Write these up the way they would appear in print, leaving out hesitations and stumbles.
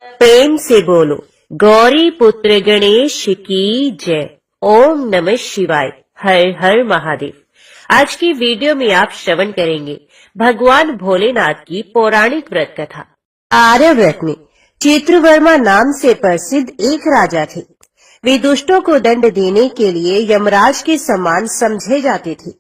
प्रेम से बोलो गौरी पुत्र गणेश की जय। ओम नमः शिवाय। हर हर महादेव। आज की वीडियो में आप श्रवण करेंगे भगवान भोलेनाथ की पौराणिक व्रत कथा। आर्यव्रत में चित्रवर्मा नाम से प्रसिद्ध एक राजा थे। वे दुष्टों को दंड देने के लिए यमराज के समान समझे जाते थे।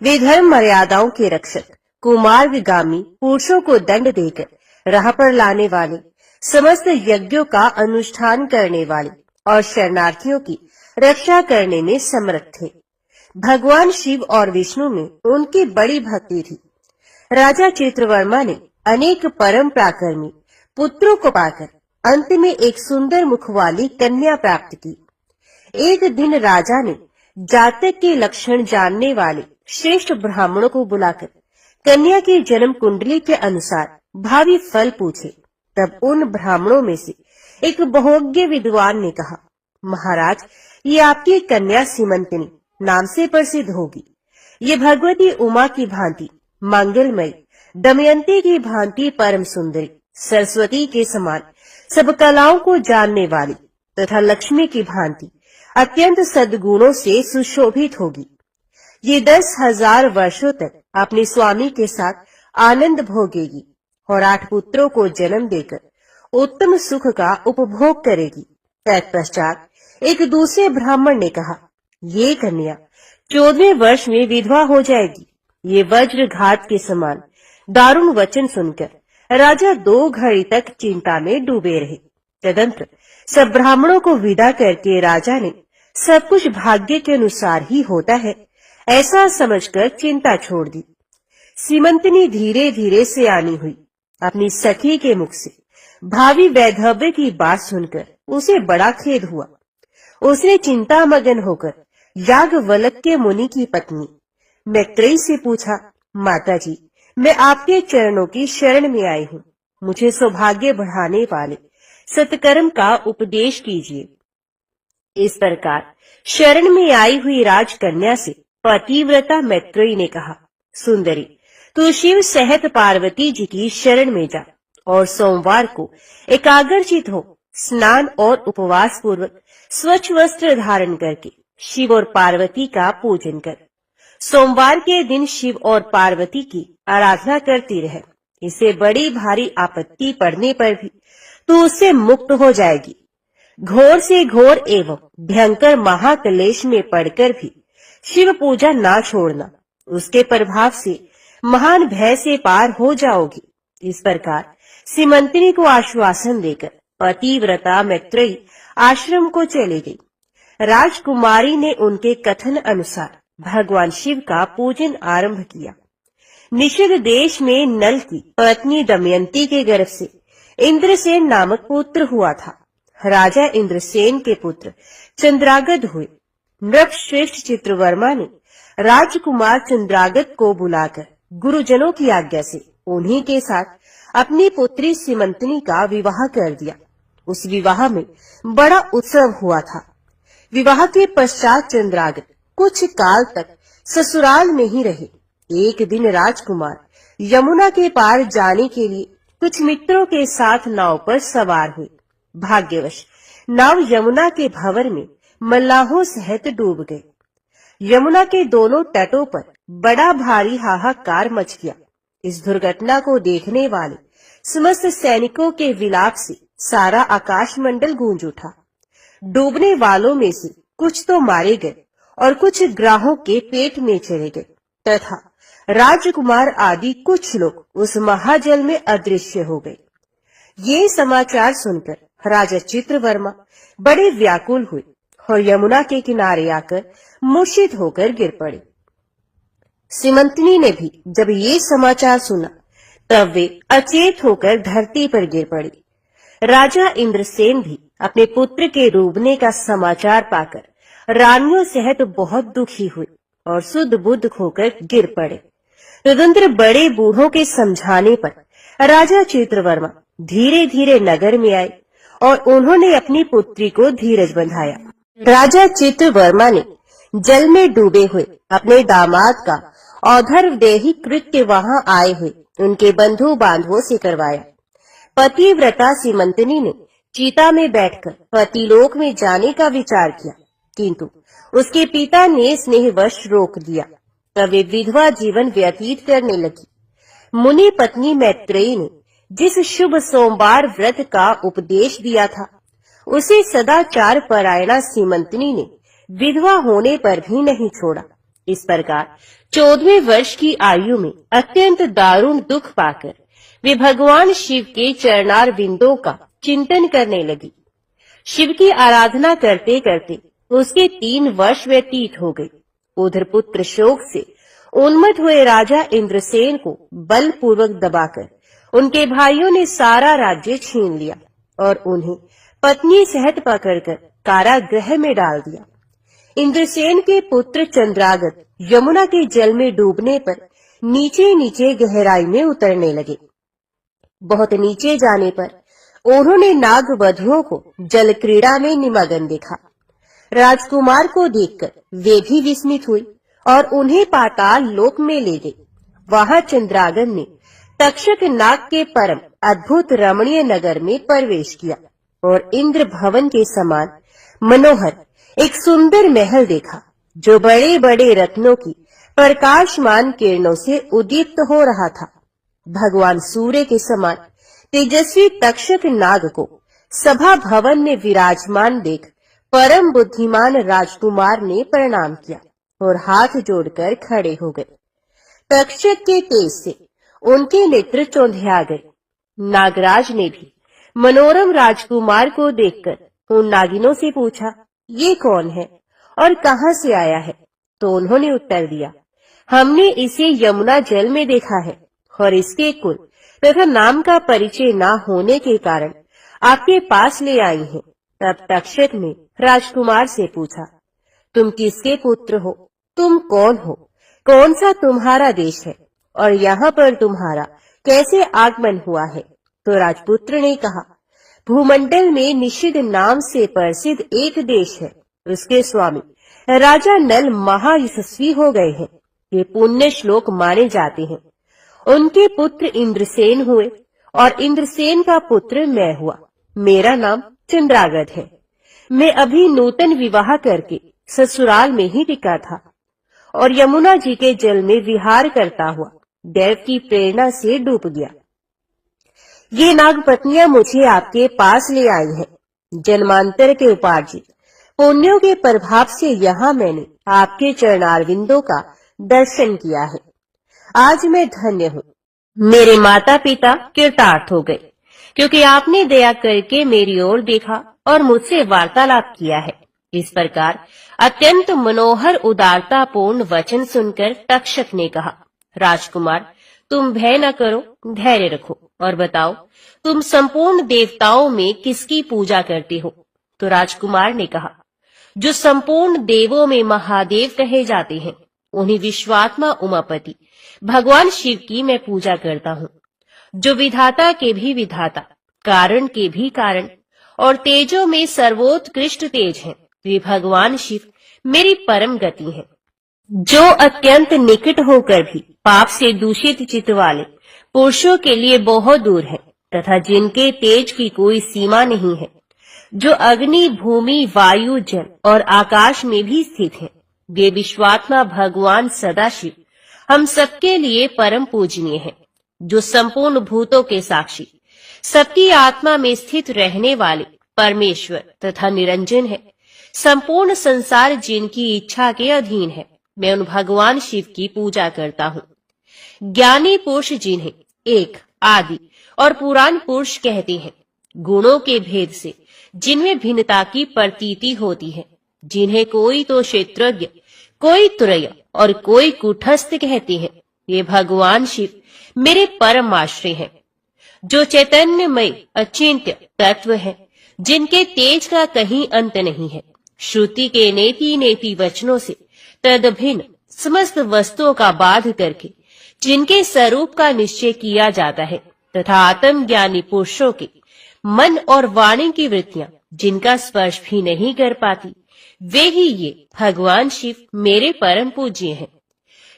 वे धर्म मर्यादाओं के रक्षक, कुमार्गामी पुरुषों को दंड देकर राह पर लाने वाले, समस्त यज्ञों का अनुष्ठान करने वाले और शरणार्थियों की रक्षा करने में समर्थ थे। भगवान शिव और विष्णु में उनकी बड़ी भक्ति थी। राजा चित्रवर्मा ने अनेक परम पराक्रमी पुत्रों को पाकर अंत में एक सुंदर मुख वाली कन्या प्राप्त की। एक दिन राजा ने जातक के लक्षण जानने वाले श्रेष्ठ ब्राह्मणों को बुलाकर कन्या की जन्म कुंडली के अनुसार भावी फल पूछे। तब उन ब्राह्मणों में से एक बहुज्ञ विद्वान ने कहा, महाराज, ये आपकी कन्या सीमंतिनी नाम से प्रसिद्ध होगी। ये भगवती उमा की भांति मंगलमयी, दमयंती की भांति परम सुंदरी, सरस्वती के समान सब कलाओं को जानने वाली तथा लक्ष्मी की भांति अत्यंत सद्गुणों से सुशोभित होगी। ये 10,000 वर्षों तक अपने स्वामी के साथ आनंद भोगेगी और 8 पुत्रों को जन्म देकर उत्तम सुख का उपभोग करेगी। तत्पश्चात एक दूसरे ब्राह्मण ने कहा, ये कन्या 14वें वर्ष में विधवा हो जाएगी। ये वज्रघात के समान दारुण वचन सुनकर राजा 2 घड़ी तक चिंता में डूबे रहे। तदंतर सब ब्राह्मणों को विदा करके राजा ने सब कुछ भाग्य के अनुसार ही होता है ऐसा समझकर चिंता छोड़ दी। सीमंतिनी धीरे धीरे सयानी हुई। अपनी सखी के मुख से भावी वैधव्य की बात सुनकर उसे बड़ा खेद हुआ। उसने चिंता मगन होकर याज्ञवल्क्य मुनि की पत्नी मैत्रेयी से पूछा, माताजी, मैं आपके चरणों की शरण में आई हूँ। मुझे सौभाग्य बढ़ाने वाले सत्कर्म का उपदेश कीजिए। इस प्रकार शरण में आई हुई राजकन्या से पतिव्रता मैत्रेयी ने कहा, सुंदरी, तू शिव सहित पार्वती जी की शरण में जा और सोमवार को एकाग्रचित हो स्नान और उपवास पूर्वक स्वच्छ वस्त्र धारण करके शिव और पार्वती का पूजन कर। सोमवार के दिन शिव और पार्वती की आराधना करती रह। इसे बड़ी भारी आपत्ति पड़ने पर भी तू उससे मुक्त हो जाएगी। घोर से घोर एवं भयंकर महाक्लेश में पड़कर भी शिव पूजा ना छोड़ना। उसके प्रभाव से महान भय से पार हो जाओगी। इस प्रकार सीमंतिनी को आश्वासन देकर पतिव्रता मैत्रेयी आश्रम को चली गई। राजकुमारी ने उनके कथन अनुसार भगवान शिव का पूजन आरंभ किया। निषद देश में नल की पत्नी दमयंती के गर्भ से इंद्रसेन नामक पुत्र हुआ था। राजा इंद्रसेन के पुत्र चंद्रागत हुए। नृपश्रेष्ठ चित्रवर्मा ने राजकुमार चंद्रागत को बुलाकर गुरुजनों की आज्ञा से उन्हीं के साथ अपनी पुत्री सीमंतिनी का विवाह कर दिया। उस विवाह में बड़ा उत्सव हुआ था। विवाह के पश्चात चंद्रागत कुछ काल तक ससुराल में ही रहे। एक दिन राजकुमार यमुना के पार जाने के लिए कुछ मित्रों के साथ नाव पर सवार हुए। भाग्यवश नाव यमुना के भंवर में मल्लाहों सहित डूब गए। यमुना के दोनों तटों पर बड़ा भारी हाहाकार मच गया। इस दुर्घटना को देखने वाले समस्त सैनिकों के विलाप से सारा आकाश मंडल गूंज उठा। डूबने वालों में से कुछ तो मारे गए और कुछ ग्राहों के पेट में चले गए तथा राजकुमार आदि कुछ लोग उस महाजल में अदृश्य हो गए। ये समाचार सुनकर राजा चित्रवर्मा बड़े व्याकुल हुए और यमुना के किनारे आकर मूर्छित होकर गिर पड़े। सीमंतिनी ने भी जब ये समाचार सुना तब वे अचेत होकर धरती पर गिर पड़ी। राजा इंद्रसेन भी अपने पुत्र के डूबने का समाचार पाकर रानियों सहित बहुत दुखी हुए और शुद्ध बुद्ध खोकर गिर पड़े। तदंतर बड़े बूढ़ों के समझाने पर राजा चित्रवर्मा धीरे धीरे नगर में आए और उन्होंने अपनी पुत्री को धीरज बंधाया। राजा चित्रवर्मा ने जल में डूबे हुए अपने दामाद का औधर्वदेही कृत्य वहां आए हुए उनके बंधु बांधवों से करवाया। पतिव्रता सीमंतनी ने चिता में बैठकर पतिलोक में जाने का विचार किया, किंतु उसके पिता ने स्नेहवश रोक दिया। तब वे विधवा जीवन व्यतीत करने लगी। मुनि पत्नी मैत्रेयी ने जिस शुभ सोमवार व्रत का उपदेश दिया था, उसे सदाचार परायणा सीमंतनी ने विधवा होने पर भी नहीं छोड़ा। इस प्रकार 14वें वर्ष की आयु में अत्यंत दारुण दुख पाकर वे भगवान शिव के चरणार बिंदों का चिंतन करने लगी। शिव की आराधना करते करते उसके 3 वर्ष व्यतीत हो गए। उधर पुत्र शोक से उन्मत्त हुए राजा इंद्रसेन को बलपूर्वक दबाकर उनके भाइयों ने सारा राज्य छीन लिया और उन्हें पत्नी सहित पकड़कर कारागृह में डाल दिया। इंद्रसेन के पुत्र चंद्रागत यमुना के जल में डूबने पर नीचे नीचे गहराई में उतरने लगे। बहुत नीचे जाने पर उन्होंने नाग वधुओं को जल क्रीड़ा में निमग्न देखा। राजकुमार को देखकर वे भी विस्मित हुए और उन्हें पाताल लोक में ले गए। वहां चंद्रागन ने तक्षक नाग के परम अद्भुत रमणीय नगर में प्रवेश किया और इंद्र भवन के समान मनोहर एक सुंदर महल देखा, जो बड़े बड़े रत्नों की प्रकाशमान किरणों से उद्दीप्त हो रहा था। भगवान सूर्य के समान तेजस्वी तक्षक नाग को सभा भवन में विराजमान देख परम बुद्धिमान राजकुमार ने प्रणाम किया और हाथ जोड़कर खड़े हो गए। तक्षक के तेज से उनके नेत्र चौंधिया गए। नागराज ने भी मनोरम राजकुमार को देखकर उन नागिनों से पूछा, ये कौन है और कहां से आया है? तो उन्होंने उत्तर दिया, हमने इसे यमुना जल में देखा है और इसके कुल तथा नाम का परिचय न होने के कारण आपके पास ले आई हैं। तब तक्षक ने राजकुमार से पूछा, तुम किसके पुत्र हो? तुम कौन हो? कौन सा तुम्हारा देश है और यहाँ पर तुम्हारा कैसे आगमन हुआ है? तो राजपुत्र ने कहा, भूमंडल में निषिद्ध नाम से प्रसिद्ध एक देश है, उसके स्वामी राजा नल महायशस्वी हो गए हैं। ये पुण्य श्लोक माने जाते हैं। उनके पुत्र इंद्रसेन हुए और इंद्रसेन का पुत्र मैं हुआ। मेरा नाम चंद्रागत है। मैं अभी नूतन विवाह करके ससुराल में ही टिका था और यमुना जी के जल में विहार करता हुआ देव की प्रेरणा से डूब गया। ये नागपत्नियां मुझे आपके पास ले आई हैं। जन्मांतर के उपार्जित पुण्यों के प्रभाव से यहाँ मैंने आपके चरणारविंदों का दर्शन किया है। आज मैं धन्य हूँ। मेरे माता पिता कृतार्थ हो गए, क्योंकि आपने दया करके मेरी ओर देखा और मुझसे वार्तालाप किया है। इस प्रकार अत्यंत मनोहर उदारतापूर्ण वचन सुनकर तक्षक ने कहा, राजकुमार, तुम भय न करो, धैर्य रखो और बताओ, तुम संपूर्ण देवताओं में किसकी पूजा करते हो? तो राजकुमार ने कहा, जो संपूर्ण देवों में महादेव कहे जाते हैं, उन्हीं विश्वात्मा उमापति भगवान शिव की मैं पूजा करता हूँ, जो विधाता के भी विधाता, कारण के भी कारण और तेजों में सर्वोत्कृष्ट तेज हैं। वे भगवान शिव मेरी परम गति हैं, जो अत्यंत निकट होकर भी पाप से दूषित चित्त वाले पुरुषों के लिए बहुत दूर है तथा जिनके तेज की कोई सीमा नहीं है, जो अग्नि, भूमि, वायु, जल और आकाश में भी स्थित है। वे विश्वात्मा भगवान सदाशिव हम सबके लिए परम पूजनीय है, जो संपूर्ण भूतों के साक्षी, सबकी आत्मा में स्थित रहने वाले परमेश्वर तथा निरंजन है। संपूर्ण संसार जिनकी इच्छा के अधीन है, मैं उन भगवान शिव की पूजा करता हूँ। ज्ञानी पुरुष जिन्हें एक, आदि और पुराण पुरुष कहते हैं, गुणों के भेद से जिनमें भिन्नता की प्रतीति होती है, जिन्हें कोई तो क्षेत्रज्ञ, कोई तुरय और कोई कुटस्थ कहते हैं, ये भगवान शिव मेरे परम आश्रय हैं, जो चैतन्यमय अचिंत्य तत्व है, जिनके तेज का कहीं अंत नहीं है। श्रुति के नेति नेति वचनों से तदभिन्न समस्त वस्तुओं का बाध करके जिनके स्वरूप का निश्चय किया जाता है तथा आत्मज्ञानी पुरुषों के मन और वाणी की वृत्तियां जिनका स्पर्श भी नहीं कर पाती, वे ही ये भगवान शिव मेरे परम पूज्य हैं,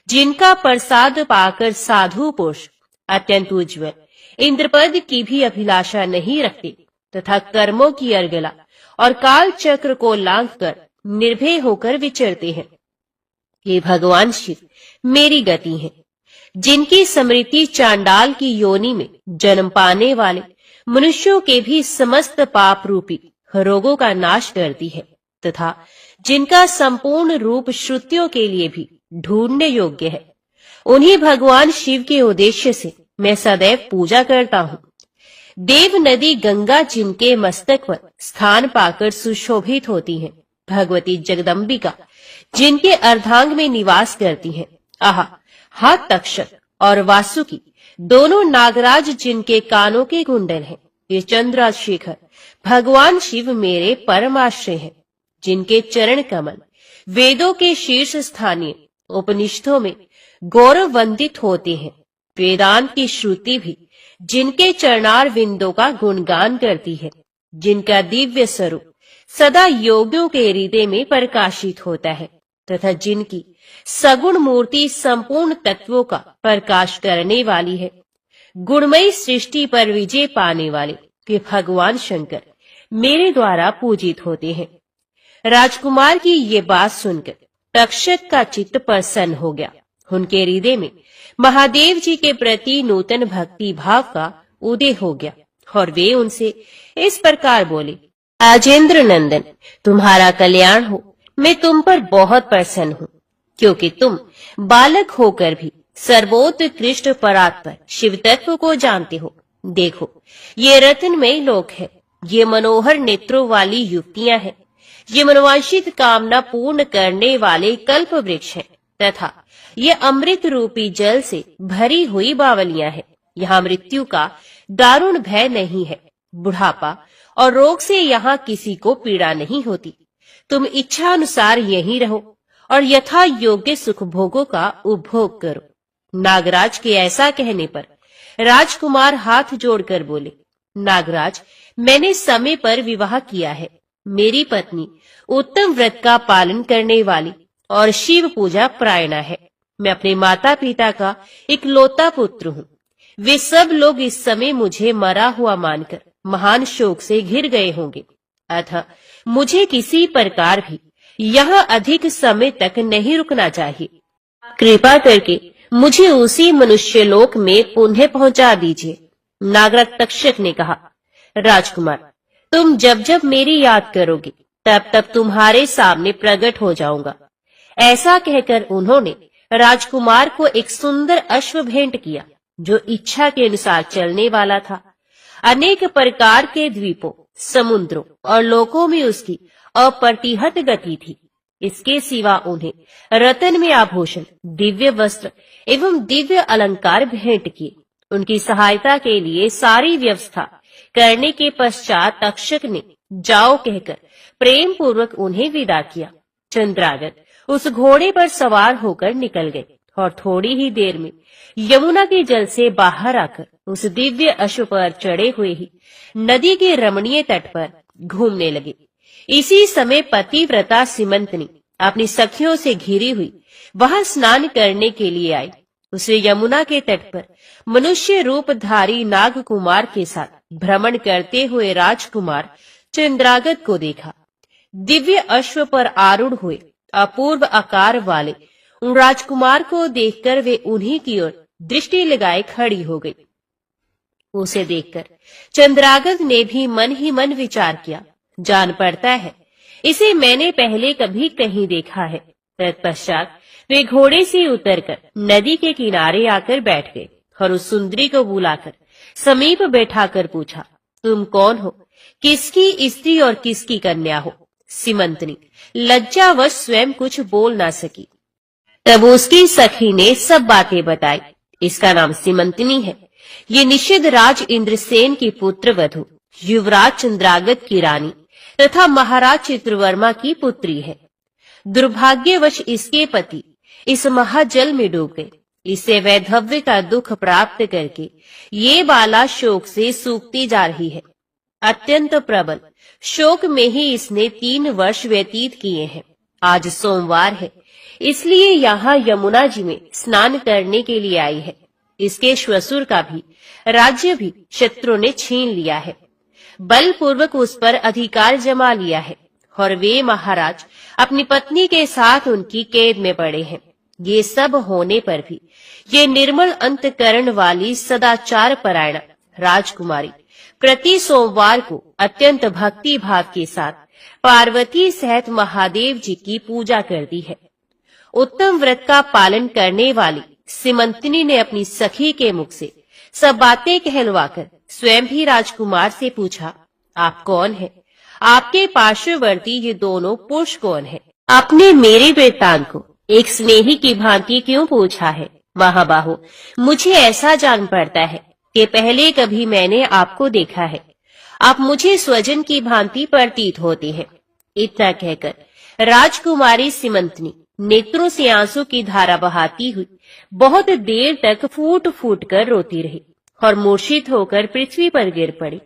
जिनका प्रसाद पाकर साधु पुरुष अत्यंत उज्ज्वल इंद्रपद की भी अभिलाषा नहीं रखते तथा कर्मों की अर्गला और काल चक्र को लांघकर निर्भय होकर विचरते हैं। ये भगवान शिव मेरी गति है, जिनकी स्मृति चांडाल की योनि में जन्म पाने वाले मनुष्यों के भी समस्त पाप रूपी रोगों का नाश करती है तथा जिनका संपूर्ण रूप श्रुतियों के लिए भी ढूंढने योग्य है। उन्हीं भगवान शिव के उद्देश्य से मैं सदैव पूजा करता हूँ। देव नदी गंगा जिनके मस्तक पर स्थान पाकर सुशोभित होती है, भगवती जगदम्बिका जिनके अर्धांग में निवास करती हैं, आहा हाथ तक्षक और वासुकी दोनों नागराज जिनके कानों के कुंडल हैं, ये चंद्रशेखर भगवान शिव मेरे परमाश्रय हैं, जिनके चरण कमल वेदों के शीर्ष स्थानीय उपनिषदों में गौरव वंदित होते हैं। वेदांत की श्रुति भी जिनके चरणार विंदों का गुणगान करती है, जिनका दिव्य स्वरूप सदा योगियों के हृदय में प्रकाशित होता है तथा जिनकी सगुण मूर्ति संपूर्ण तत्वों का प्रकाश करने वाली है। गुणमयी सृष्टि पर विजय पाने वाले वे भगवान शंकर मेरे द्वारा पूजित होते हैं। राजकुमार की ये बात सुनकर तक्षक का चित्त प्रसन्न हो गया। उनके हृदय में महादेव जी के प्रति नूतन भक्ति भाव का उदय हो गया और वे उनसे इस प्रकार बोले, राजेंद्र नंदन, तुम्हारा कल्याण हो। मैं तुम पर बहुत प्रसन्न हूँ, क्योंकि तुम बालक होकर भी सर्वोत्कृष्ट परात्पर शिव तत्व को जानते हो। देखो, ये रत्नमय लोक है, ये मनोहर नेत्रों वाली युवतियां हैं, ये मनोवांछित कामना पूर्ण करने वाले कल्प वृक्ष हैं तथा ये अमृत रूपी जल से भरी हुई बावलियां हैं। यहाँ मृत्यु का दारुण भय नहीं है, बुढ़ापा और रोग से यहाँ किसी को पीड़ा नहीं होती। तुम इच्छा अनुसार यहीं रहो और यथा योग्य सुख भोगों का उपभोग करो। नागराज के ऐसा कहने पर राजकुमार हाथ जोड़कर बोले, नागराज, मैंने समय पर विवाह किया है। मेरी पत्नी उत्तम व्रत का पालन करने वाली और शिव पूजा परायणा है। मैं अपने माता पिता का इकलौता पुत्र हूँ। वे सब लोग इस समय मुझे मरा हुआ मानकर महान शोक से घिर गए होंगे, अतः मुझे किसी प्रकार भी यहाँ अधिक समय तक नहीं रुकना चाहिए। कृपा करके मुझे उसी मनुष्य लोक में पुनः पहुंचा दीजिए। नागराज तक्षक ने कहा, राजकुमार, तुम जब जब मेरी याद करोगे तब तब तुम्हारे सामने प्रकट हो जाऊंगा। ऐसा कहकर उन्होंने राजकुमार को एक सुंदर अश्व भेंट किया, जो इच्छा के अनुसार चलने वाला था। अनेक प्रकार के द्वीपों, समुद्रों और लोकों में उसकी अप्रतिहत गति थी। इसके सिवा उन्हें रतन में आभूषण, दिव्य वस्त्र एवं दिव्य अलंकार भेंट किए। उनकी सहायता के लिए सारी व्यवस्था करने के पश्चात तक्षक ने जाओ कहकर प्रेम पूर्वक उन्हें विदा किया। चंद्रागत उस घोड़े पर सवार होकर निकल गए और थोड़ी ही देर में यमुना के जल से बाहर आकर उस दिव्य अश्व पर चढ़े हुए ही नदी के रमणीय तट पर घूमने लगे। इसी समय पतिव्रता सीमंतनी अपनी सखियों से घिरी हुई वहां स्नान करने के लिए आई। उसे यमुना के तट पर मनुष्य रूपधारी नाग कुमार के साथ भ्रमण करते हुए राजकुमार चंद्रागत को देखा। दिव्य अश्व पर आरूढ़ हुए अपूर्व आकार वाले उन राजकुमार को देखकर वे उन्हीं की ओर दृष्टि लगाए खड़ी हो गई। उसे देखकर चंद्रागत ने भी मन ही मन विचार किया, जान पड़ता है इसे मैंने पहले कभी कहीं देखा है। तत्पश्चात वे घोड़े से उतरकर नदी के किनारे आकर बैठ गए और उस सुंदरी को बुलाकर समीप बैठाकर पूछा, तुम कौन हो, किसकी स्त्री और किसकी कन्या हो? सीमंतनी लज्जावश स्वयं कुछ बोल ना सकी। तब उसकी सखी ने सब बातें बताई। इसका नाम सीमंतनी है। ये निषिद्ध राज इंद्रसेन की पुत्र वधु, युवराज चंद्रागत की रानी तथा महाराज चित्रवर्मा की पुत्री है। दुर्भाग्यवश इसके पति इस महाजल में डूब गए। इसे वैधव्य का दुख प्राप्त करके ये बाला शोक से सूखती जा रही है। अत्यंत प्रबल शोक में ही इसने 3 वर्ष व्यतीत किए हैं। आज सोमवार है, इसलिए यहाँ यमुना जी में स्नान करने के लिए आई है। इसके श्वशुर का भी राज्य भी शत्रु ने छीन लिया है, बलपूर्वक उस पर अधिकार जमा लिया है और वे महाराज अपनी पत्नी के साथ उनकी कैद में पड़े हैं। ये सब होने पर भी ये निर्मल अंतकरण वाली सदाचार परायण राजकुमारी प्रति सोमवार को अत्यंत भक्ति भाव के साथ पार्वती सहित महादेव जी की पूजा करती है। उत्तम व्रत का पालन करने वाली सीमंतनी ने अपनी सखी के मुख से सब बातें कहलवाकर स्वयं भी राजकुमार से पूछा, आप कौन हैं? आपके पार्श्ववर्ती ये दोनों पुरुष कौन है? आपने मेरे वृत्तांत को एक स्नेही की भांति क्यों पूछा है? महाबाहो, मुझे ऐसा जान पड़ता है कि पहले कभी मैंने आपको देखा है। आप मुझे स्वजन की भांति प्रतीत होते हैं। इतना कहकर राजकुमारी सीमंतनी नेत्रों से आंसू की धारा बहाती हुई बहुत देर तक फूट फूट कर रोती रही और मूर्छित होकर पृथ्वी पर गिर पड़ी।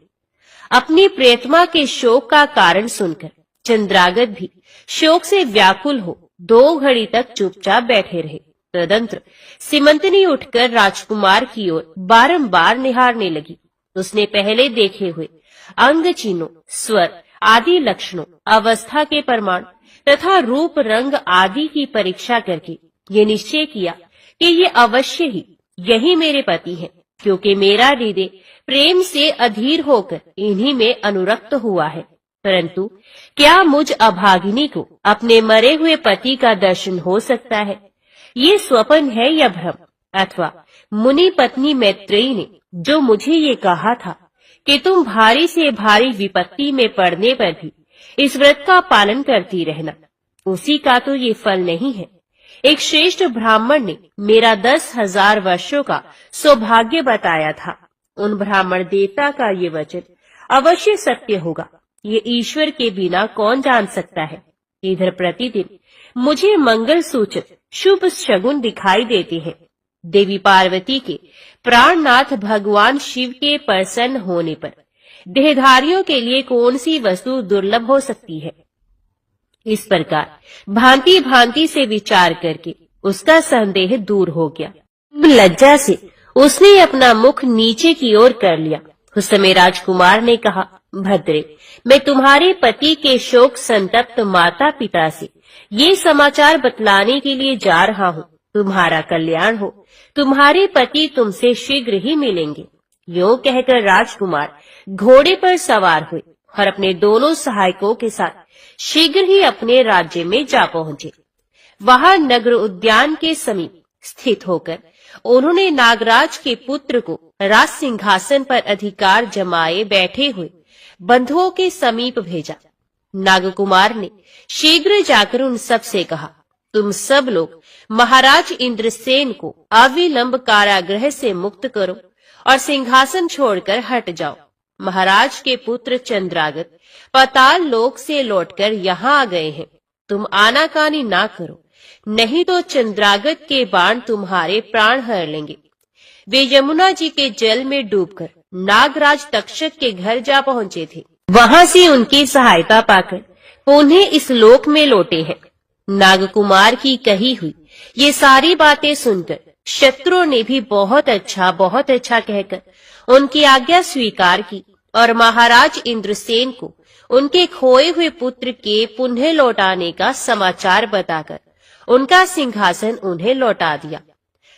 अपनी प्रियतमा के शोक का कारण सुनकर चंद्रागत भी शोक से व्याकुल हो 2 घड़ी तक चुपचाप बैठे रहे। तदंतर सीमंतनी उठकर राजकुमार की ओर बारंबार निहारने लगी। उसने पहले देखे हुए अंग चिन्हों, स्वर आदि लक्षणों, अवस्था के प्रमाण तथा रूप रंग आदि की परीक्षा करके ये निश्चय किया कि ये अवश्य ही यही मेरे पति हैं, क्योंकि मेरा हृदय प्रेम से अधीर होकर इन्हीं में अनुरक्त हुआ है। परंतु क्या मुझ अभागिनी को अपने मरे हुए पति का दर्शन हो सकता है? ये स्वप्न है या भ्रम? अथवा मुनि पत्नी मैत्रेयी ने जो मुझे ये कहा था कि तुम भारी से भारी विपत्ति में पड़ने पर भी इस व्रत का पालन करती रहना, उसी का तो ये फल नहीं है। एक श्रेष्ठ ब्राह्मण ने मेरा 10,000 वर्षों का सौभाग्य बताया था। उन ब्राह्मण देवता का ये वचन अवश्य सत्य होगा, ये ईश्वर के बिना कौन जान सकता है। इधर प्रतिदिन मुझे मंगल सूचक शुभ शगुन दिखाई देते हैं। देवी पार्वती के प्राणनाथ भगवान शिव के प्रसन्न होने पर देहधारियों के लिए कौन सी वस्तु दुर्लभ हो सकती है? इस प्रकार भांति भांति से विचार करके उसका संदेह दूर हो गया। लज्जा से उसने अपना मुख नीचे की ओर कर लिया। उस समय राजकुमार ने कहा, भद्रे, मैं तुम्हारे पति के शोक संतप्त माता पिता से ये समाचार बतलाने के लिए जा रहा हूँ। तुम्हारा कल्याण हो, तुम्हारे पति तुमसे शीघ्र ही मिलेंगे। यूं कहकर राजकुमार घोड़े पर सवार हुए और अपने दोनों सहायकों के साथ शीघ्र ही अपने राज्य में जा पहुंचे। वहां नगर उद्यान के समीप स्थित होकर उन्होंने नागराज के पुत्र को राज सिंहासन पर अधिकार जमाए बैठे हुए बंधुओं के समीप भेजा। नागकुमार ने शीघ्र जाकर उन सब से कहा, तुम सब लोग महाराज इंद्रसेन को अविलंब कारागृह से मुक्त करो और सिंहासन छोड़कर हट जाओ। महाराज के पुत्र चंद्रागत पाताल लोक से लौटकर यहाँ आ गए हैं। तुम आनाकानी ना करो, नहीं तो चंद्रागत के बाण तुम्हारे प्राण हर लेंगे। वे यमुना जी के जल में डूबकर नागराज तक्षक के घर जा पहुंचे थे। वहां से उनकी सहायता पाकर उन्हें इस लोक में लौटे हैं। नागकुमार की कही हुई ये सारी बातें सुनकर शत्रुओं ने भी बहुत अच्छा कहकर उनकी आज्ञा स्वीकार की और महाराज इंद्रसेन को उनके खोए हुए पुत्र के पुनः लौटाने का समाचार बताकर उनका सिंहासन उन्हें लौटा दिया।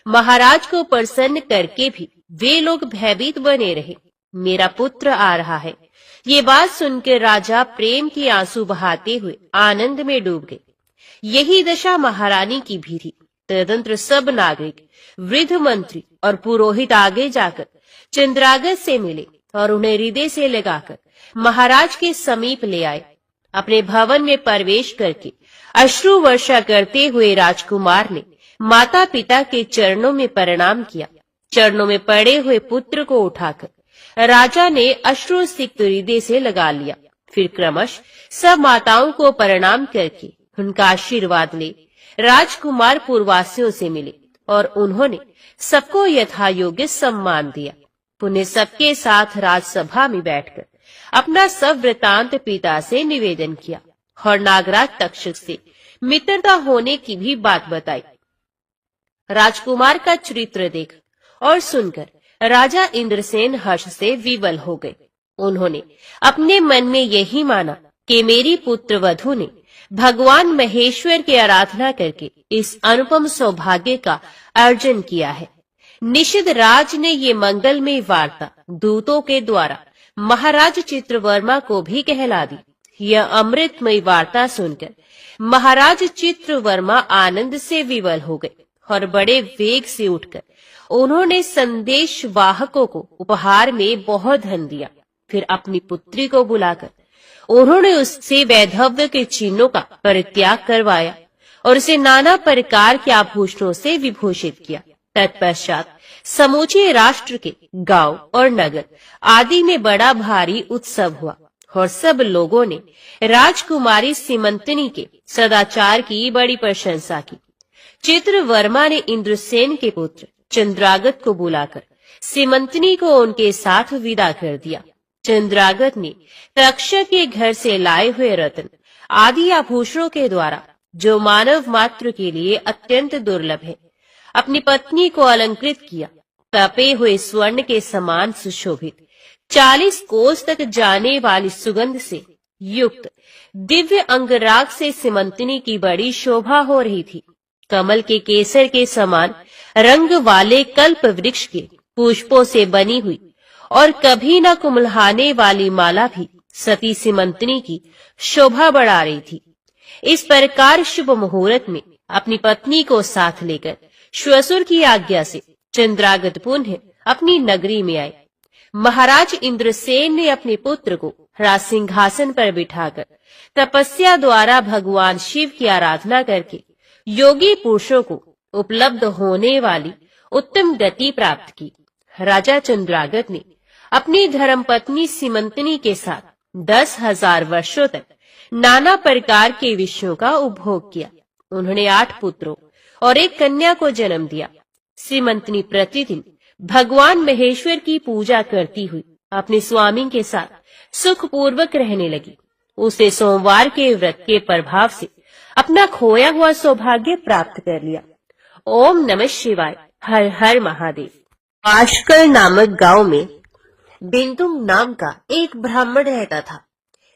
महाराज को प्रसन्न करके भी वे लोग भयभीत बने रहे। मेरा पुत्र आ रहा है, ये बात सुनकर राजा प्रेम के आंसू बहाते हुए आनंद में डूब गए। यही दशा महारानी की भी थी। तदंतर सब नागरिक, वृद्ध मंत्री और पुरोहित आगे जाकर चंद्रागत से मिले और उन्हें हृदय से लगाकर महाराज के समीप ले आए। अपने भवन में प्रवेश करके अश्रु वर्षा करते हुए राजकुमार ने माता पिता के चरणों में प्रणाम किया। चरणों में पड़े हुए पुत्र को उठाकर राजा ने अश्रु सिक्त हृदय से लगा लिया। फिर क्रमश सब माताओं को प्रणाम करके उनका आशीर्वाद ले राजकुमार पूर्ववासियों से मिले और उन्होंने सबको यथा योग्य सम्मान दिया। पुनः सबके साथ राजसभा में बैठकर अपना सब वृतांत पिता से निवेदन किया और नागराज तक्षक से मित्रता होने की भी बात बताई। राजकुमार का चरित्र देख और सुनकर राजा इंद्रसेन हर्ष से विवल हो गए। उन्होंने अपने मन में यही माना कि मेरी पुत्र वधू ने भगवान महेश्वर की आराधना करके इस अनुपम सौभाग्य का अर्जन किया है। निषद राज ने ये मंगलमय वार्ता दूतों के द्वारा महाराज चित्रवर्मा को भी कहला दी। यह अमृतमय वार्ता सुनकर महाराज चित्रवर्मा आनंद से विवल हो गए और बड़े वेग से उठकर उन्होंने संदेश वाहकों को उपहार में बहुत धन दिया। फिर अपनी पुत्री को बुलाकर उन्होंने उससे वैधव्य के चिन्हों का परित्याग करवाया और उसे नाना प्रकार के आभूषणों से विभूषित किया। तत्पश्चात समूचे राष्ट्र के गांव और नगर आदि में बड़ा भारी उत्सव हुआ और सब लोगों ने राजकुमारी सीमंतनी के सदाचार की बड़ी प्रशंसा की। चित्रवर्मा ने इंद्रसेन के पुत्र चंद्रागत को बुलाकर सीमंतनी को उनके साथ विदा कर दिया। चंद्रागत ने तक्षक के घर से लाए हुए रत्न आदि आभूषणों के द्वारा, जो मानव मात्र के लिए अत्यंत दुर्लभ है, अपनी पत्नी को अलंकृत किया। तपे हुए स्वर्ण के समान सुशोभित 40 कोस तक जाने वाली सुगंध से युक्त दिव्य अंगराग से सीमंतनी की बड़ी शोभा हो रही थी। कमल के केसर के समान रंग वाले कल्प वृक्ष के पुष्पों से बनी हुई और कभी न कुम्हलाने वाली माला भी सती सीमंतनी की शोभा बढ़ा रही थी। इस प्रकार शुभ मुहूर्त में अपनी पत्नी को साथ लेकर श्वशुर की आज्ञा से चंद्रागत पुनः अपनी नगरी में आए। महाराज इंद्रसेन ने अपने पुत्र को राज सिंहासन पर बिठाकर तपस्या द्वारा भगवान शिव की आराधना करके योगी पुरुषों को उपलब्ध होने वाली उत्तम गति प्राप्त की। राजा चंद्रागत ने अपनी धर्मपत्नी सीमंतनी के साथ 10,000 वर्षों तक नाना प्रकार के विषयों का उपभोग किया। उन्होंने 8 पुत्रों और 1 कन्या को जन्म दिया। सीमंतनी प्रतिदिन भगवान महेश्वर की पूजा करती हुई अपने स्वामी के साथ सुखपूर्वक रहने लगी। उसे सोमवार के व्रत के प्रभाव से अपना खोया हुआ सौभाग्य प्राप्त कर लिया। ओम नमः शिवाय। हर हर महादेव। आशकल नामक गांव में बिंदुम नाम का एक ब्राह्मण रहता था।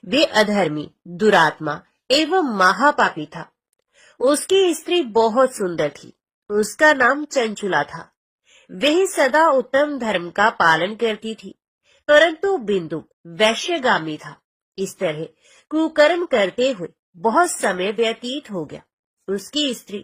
वे अधर्मी, दुरात्मा एवं महापापी था। उसकी स्त्री बहुत सुंदर थी। उसका नाम चंचुला था। वह सदा उत्तम धर्म का पालन करती थी, परंतु बिंदु वैश्यगामी था। इस तरह कुकर्म करते हुए बहुत समय व्यतीत हो गया। उसकी स्त्री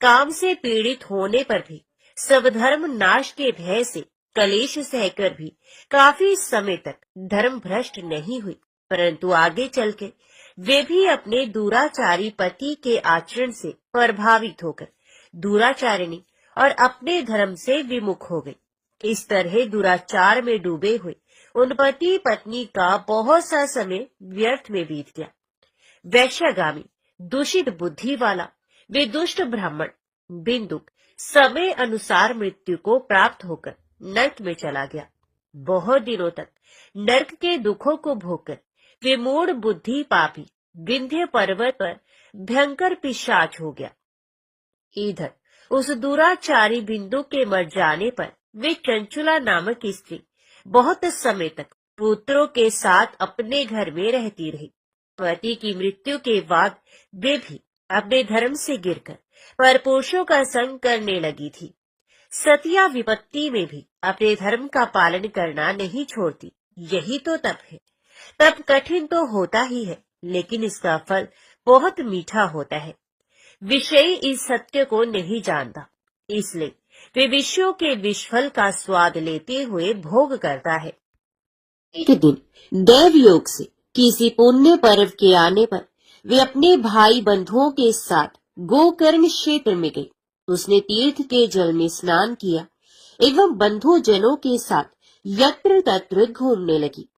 काम से पीड़ित होने पर भी स्वधर्म नाश के भय से कलेश सहकर भी काफी समय तक धर्म भ्रष्ट नहीं हुई, परंतु आगे चलकर वे भी अपने दुराचारी पति के आचरण से प्रभावित होकर दुराचारिणी और अपने धर्म से विमुख हो गई। इस तरह दुराचार में डूबे हुए उन पति पत्नी का बहुत सा समय व्यर्थ में बीत गया। वैश्यगामी, दूषित बुद्धि वाला वे दुष्ट ब्राह्मण बिंदुक समय अनुसार मृत्यु को प्राप्त होकर नरक में चला गया। बहुत दिनों तक नरक के दुखों को भोगकर वे मूढ़ बुद्धि पापी विंध्य पर्वत पर भयंकर पिशाच हो गया। इधर उस दुराचारी बिंदु के मर जाने पर वे चंचुला नामक स्त्री बहुत समय तक पुत्रों के साथ अपने घर में रहती रही। पति की मृत्यु के बाद वे भी अपने धर्म से गिरकर परपुरुषों का संग करने लगी थी। सतिया विपत्ति में भी अपने धर्म का पालन करना नहीं छोड़ती। यही तो तप है। तप कठिन तो होता ही है, लेकिन इसका फल बहुत मीठा होता है। विषयी इस सत्य को नहीं जानता, इसलिए वे विषयों के विषफल का स्वाद लेते हुए भोग करता है। एक दिन देव योग से किसी पुण्य पर्व के आने पर वे अपने भाई बंधुओं के साथ गोकर्ण क्षेत्र में गई। उसने तीर्थ के जल में स्नान किया एवं बंधु जनों के साथ यत्र तत्र घूमने लगी।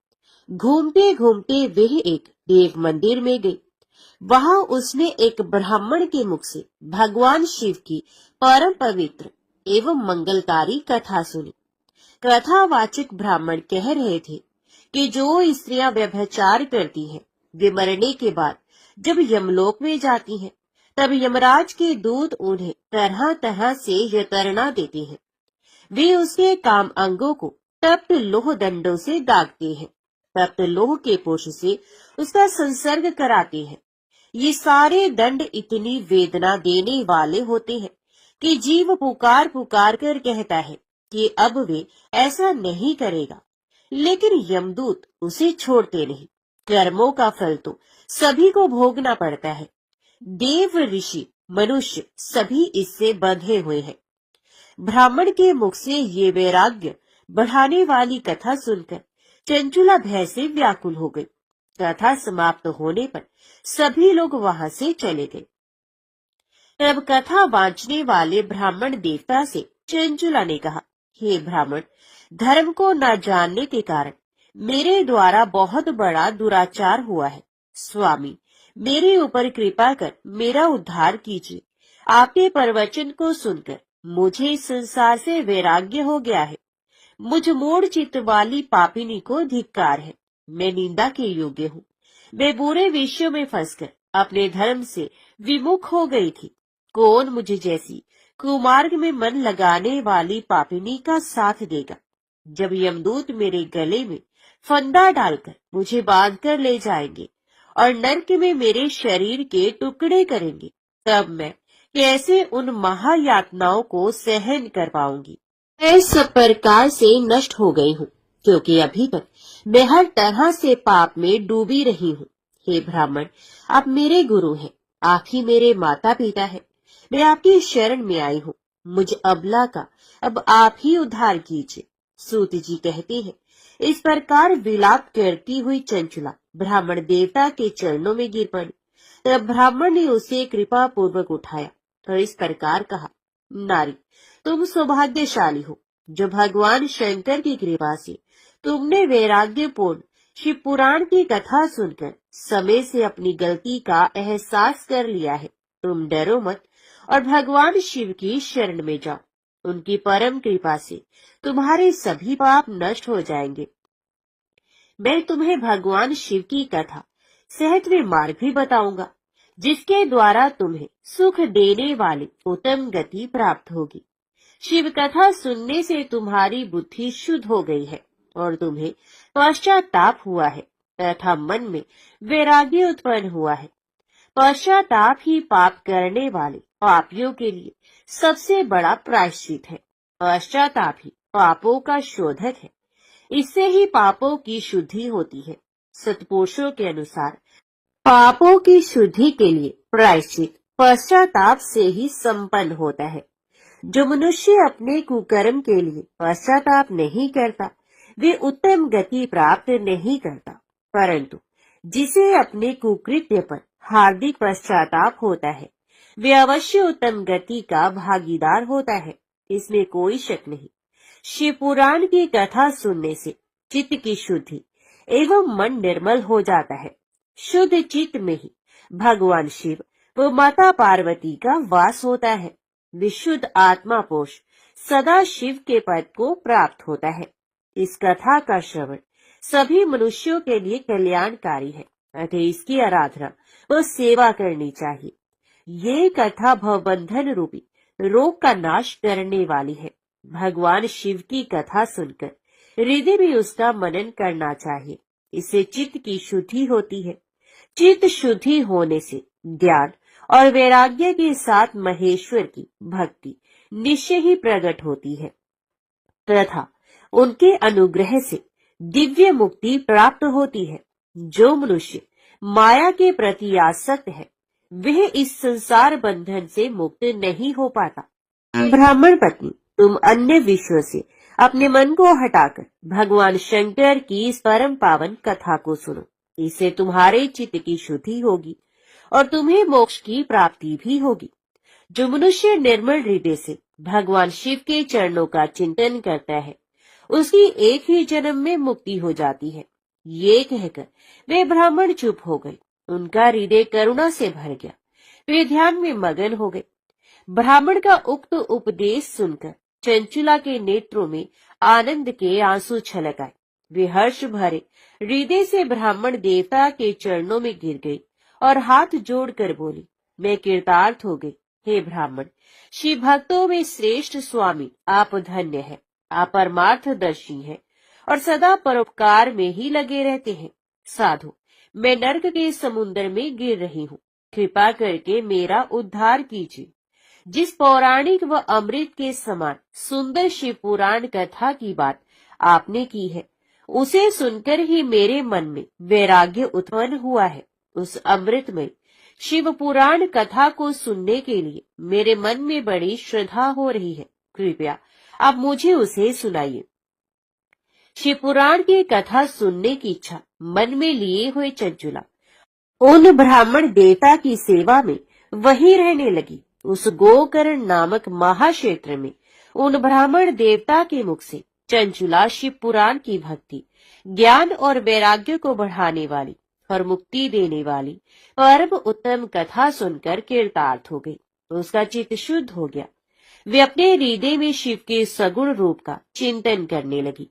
घूमते घूमते वह एक देव मंदिर में गई। वहां उसने एक ब्राह्मण के मुख से भगवान शिव की परम पवित्र एवं मंगलकारी कथा सुनी। कथावाचक ब्राह्मण कह रहे थे कि जो स्त्रियां व्यभिचार करती हैं, वे मरने के बाद जब यमलोक में जाती हैं, तब यमराज के दूत उन्हें तरह तरह से यंत्रणा देते हैं। वे उसके काम अंगों को तप्त लोह दंडों से दागते हैं। तप्त लोह के पोष से उसका संसर्ग कराते हैं। ये सारे दंड इतनी वेदना देने वाले होते हैं कि जीव पुकार पुकार कर कहता है कि अब वे ऐसा नहीं करेगा, लेकिन यमदूत उसे छोड़ते नहीं। कर्मों का फल तो सभी को भोगना पड़ता है। देव, ऋषि, मनुष्य सभी इससे बंधे हुए हैं। ब्राह्मण के मुख से ये वैराग्य बढ़ाने वाली कथा सुनकर चंचुला भय से व्याकुल हो गई। कथा समाप्त होने पर सभी लोग वहां से चले गए। तब कथा वांचने वाले ब्राह्मण देवता से चंचुला ने कहा, हे ब्राह्मण, धर्म को न जानने के कारण मेरे द्वारा बहुत बड़ा दुराचार हुआ है। स्वामी, मेरे ऊपर कृपा कर मेरा उद्धार कीजिए। आपके प्रवचन को सुनकर मुझे इस संसार से वैराग्य हो गया है। मुझ मूढ़ चित्त वाली पापिनी को धिक्कार है। मैं निंदा के योग्य हूँ। मैं बुरे विषयों में फंसकर अपने धर्म से विमुख हो गई थी। कौन मुझे जैसी कुमार्ग में मन लगाने वाली पापिनी का साथ देगा? जब यमदूत मेरे गले में फंदा डालकर मुझे बांधकर ले जाएंगे और नरक में मेरे शरीर के टुकड़े करेंगे, तब मैं कैसे उन महायातनाओं को सहन कर पाऊंगी? मैं सब प्रकार से नष्ट हो गई हूँ, क्योंकि अभी तक मैं हर तरह से पाप में डूबी रही हूँ। हे ब्राह्मण, आप मेरे गुरु हैं, आप ही मेरे माता पिता हैं। मैं आपकी शरण में आई हूँ। मुझ अबला का अब आप ही उद्धार कीजिए। सूत जी कहते हैं, इस प्रकार विलाप करती हुई चंचुला ब्राह्मण देवता के चरणों में गिर पड़ी। तब ब्राह्मण ने उसे कृपा पूर्वक उठाया और इस प्रकार कहा, नारी, तुम सौभाग्यशाली हो जो भगवान शंकर की कृपा से तुमने वैराग्यपूर्ण शिव पुराण की कथा सुनकर समय से अपनी गलती का एहसास कर लिया है। तुम डरो मत और भगवान शिव की शरण में जाओ। उनकी परम कृपा से तुम्हारे सभी पाप नष्ट हो जाएंगे। मैं तुम्हें भगवान शिव की कथा सहज में मार्ग भी बताऊंगा, जिसके द्वारा तुम्हें सुख देने वाली उत्तम गति प्राप्त होगी। शिव कथा सुनने से तुम्हारी बुद्धि शुद्ध हो गई है और तुम्हें पश्चाताप हुआ है तथा मन में वैराग्य उत्पन्न हुआ है। पश्चाताप ही पाप करने वाले पापियों के लिए सबसे बड़ा प्रायश्चित है। पश्चाताप ही पापों का शोधक है। इससे ही पापों की शुद्धि होती है। सत्पुरुषों के अनुसार पापों की शुद्धि के लिए प्रायश्चित पश्चाताप से ही संपन्न होता है। जो मनुष्य अपने कुकर्म के लिए पश्चाताप नहीं करता, वे उत्तम गति प्राप्त नहीं करता, परंतु जिसे अपने कुकृत्य पर हार्दिक पश्चाताप होता है, वे अवश्य उत्तम गति का भागीदार होता है। इसमें कोई शक नहीं। शिव पुराण की कथा सुनने से चित्त की शुद्धि एवं मन निर्मल हो जाता है। शुद्ध चित्त में ही भगवान शिव व माता पार्वती का वास होता है। विशुद्ध आत्मा पोष सदा शिव के पद को प्राप्त होता है। इस कथा का श्रवण सभी मनुष्यों के लिए कल्याणकारी है, अतः इसकी आराधना व सेवा करनी चाहिए। ये कथा भवबंधन रूपी रोग का नाश करने वाली है। भगवान शिव की कथा सुनकर हृदय में उसका मनन करना चाहिए। इससे चित्त की शुद्धि होती है। चित्त शुद्धि होने से ज्ञान और वैराग्य के साथ महेश्वर की भक्ति निश्चय ही प्रकट होती है तथा उनके अनुग्रह से दिव्य मुक्ति प्राप्त होती है। जो मनुष्य माया के प्रति आसक्त है, वह इस संसार बंधन से मुक्त नहीं हो पाता। ब्राह्मण पत्नी, तुम अन्य विषयों से अपने मन को हटाकर भगवान शंकर की इस परम पावन कथा को सुनो। इससे तुम्हारे चित्त की शुद्धि होगी और तुम्हें मोक्ष की प्राप्ति भी होगी। जो मनुष्य निर्मल हृदय से भगवान शिव के चरणों का चिंतन करता है, उसकी एक ही जन्म में मुक्ति हो जाती है। ये कहकर वे ब्राह्मण चुप हो गए। उनका हृदय करुणा से भर गया। वे ध्यान में मगन हो गए। ब्राह्मण का उक्त उपदेश सुनकर चंचुला के नेत्रों में आनंद के आंसू छलक आए। वे हर्ष भरे हृदय से ब्राह्मण देवता के चरणों में गिर गई और हाथ जोड़कर बोली, मैं कृतार्थ हो गई। हे ब्राह्मण, शिव भक्तों में श्रेष्ठ स्वामी आप धन्य है। आप परमार्थदर्शी हैं और सदा परोपकार में ही लगे रहते हैं। साधु, मैं नर्क के समुद्र में गिर रही हूँ, कृपा करके मेरा उद्धार कीजिए। जिस पौराणिक व अमृत के समान सुंदर शिव पुराण कथा की बात आपने की है, उसे सुनकर ही मेरे मन में वैराग्य उत्पन्न हुआ है। उस अमृतमय शिव पुराण कथा को सुनने के लिए मेरे मन में बड़ी श्रद्धा हो रही है। कृपया आप मुझे उसे सुनाइए। शिव पुराण की कथा सुनने की इच्छा मन में लिए हुए चंचुला उन ब्राह्मण देवता की सेवा में वहीं रहने लगी। उस गोकर्ण नामक महाक्षेत्र में उन ब्राह्मण देवता के मुख से चंचुला शिव पुराण की भक्ति, ज्ञान और वैराग्य को बढ़ाने वाली और मुक्ति देने वाली परम उत्तम कथा सुनकर कृतार्थ हो गई। उसका चित्त शुद्ध हो गया। वे अपने हृदय में शिव के सगुण रूप का चिंतन करने लगी।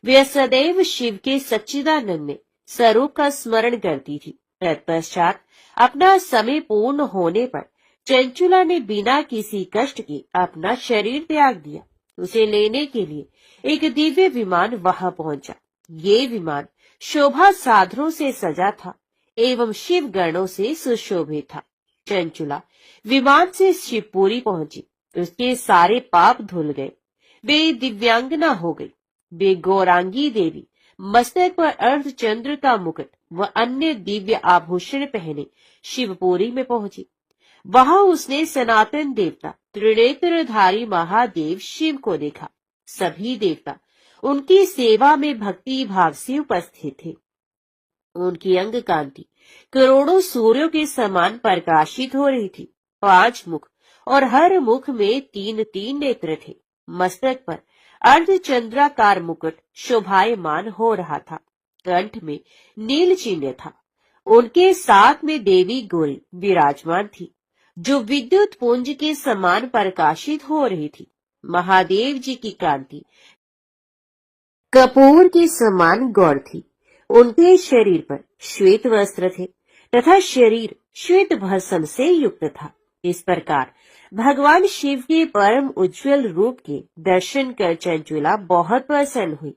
वे सदैव शिव के सच्चिदानंद स्वरूप का स्मरण करती थी। तत्पश्चात अपना समय पूर्ण होने पर चंचुला ने बिना किसी कष्ट के अपना शरीर त्याग दिया। उसे लेने के लिए एक दिव्य विमान वहां पहुंचा। ये विमान शोभा साधनों से सजा था एवं शिव गणों से सुशोभित था। चंचुला विमान से शिवपुरी पहुंची। उसके सारे पाप धुल गए। वे दिव्यांगना हो गई। वे गौरांगी देवी मस्तक पर अर्धचंद्र का मुकुट व अन्य दिव्य आभूषण पहने शिवपुरी में पहुंची। वहां उसने सनातन देवता त्रिनेत्रधारी महादेव शिव को देखा। सभी देवता उनकी सेवा में भक्ति भाव से उपस्थित थे। उनकी अंग कांति करोड़ों सूर्यों के समान प्रकाशित हो रही थी। 5 मुख और हर मुख में 3-3 नेत्र थे। मस्तक पर अर्धचंद्राकार मुकुट शोभायमान हो रहा था। कंठ में नील चिन्ह था। उनके साथ में देवी गौरी विराजमान थी, जो विद्युत पुंज के समान प्रकाशित हो रही थी। महादेव जी की कांति कपूर के समान गौर थी। उनके शरीर पर श्वेत वस्त्र थे तथा शरीर श्वेत भस्म से युक्त था। इस प्रकार भगवान शिव के परम उज्जवल रूप के दर्शन कर चंचुला बहुत प्रसन्न हुई।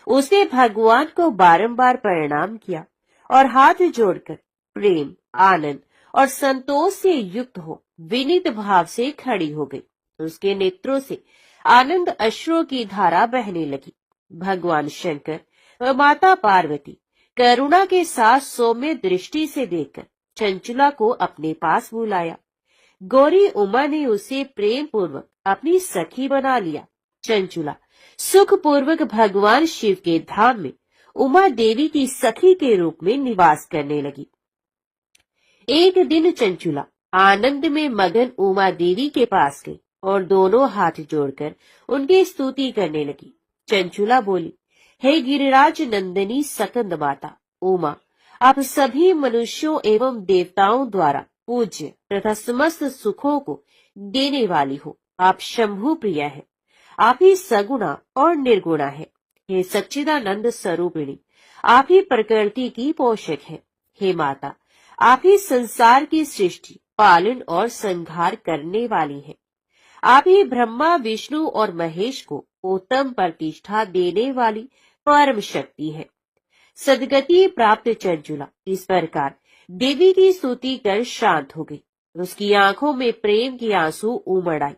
उसने भगवान को बारंबार प्रणाम किया और हाथ जोड़कर प्रेम, आनंद और संतोष से युक्त हो विनीत भाव से खड़ी हो गई। उसके नेत्रों से आनंद अश्रुओं की धारा बहने लगी। भगवान शंकर व माता पार्वती करुणा के साथ सौम्य दृष्टि से देखकर चंचुला को अपने पास बुलाया। गौरी उमा ने उसे प्रेम पूर्वक अपनी सखी बना लिया। चंचुला सुख पूर्वक भगवान शिव के धाम में उमा देवी की सखी के रूप में निवास करने लगी। एक दिन चंचुला आनंद में मगन उमा देवी के पास गई और दोनों हाथ जोड़कर उनकी स्तुति करने लगी। चंचुला बोली, हे गिरिराज नंदिनी सकंद माता उमा, आप सभी मनुष्यों एवं देवताओं द्वारा पूज्य तथा समस्त सुखों को देने वाली हो। आप शंभु प्रिया है। आप ही सगुणा और निर्गुणा है। हे सच्चिदानंद स्वरूपिणी, आप ही प्रकृति की पोषक है। हे माता, आप ही संसार की सृष्टि, पालन और संहार करने वाली है। आप ही ब्रह्मा, विष्णु और महेश को उत्तम प्रतिष्ठा देने वाली परम शक्ति है। सदगति प्राप्त चंचुला इस प्रकार देवी की स्तुति कर शांत हो गई। उसकी आंखों में प्रेम की आंसू उमड़ आई।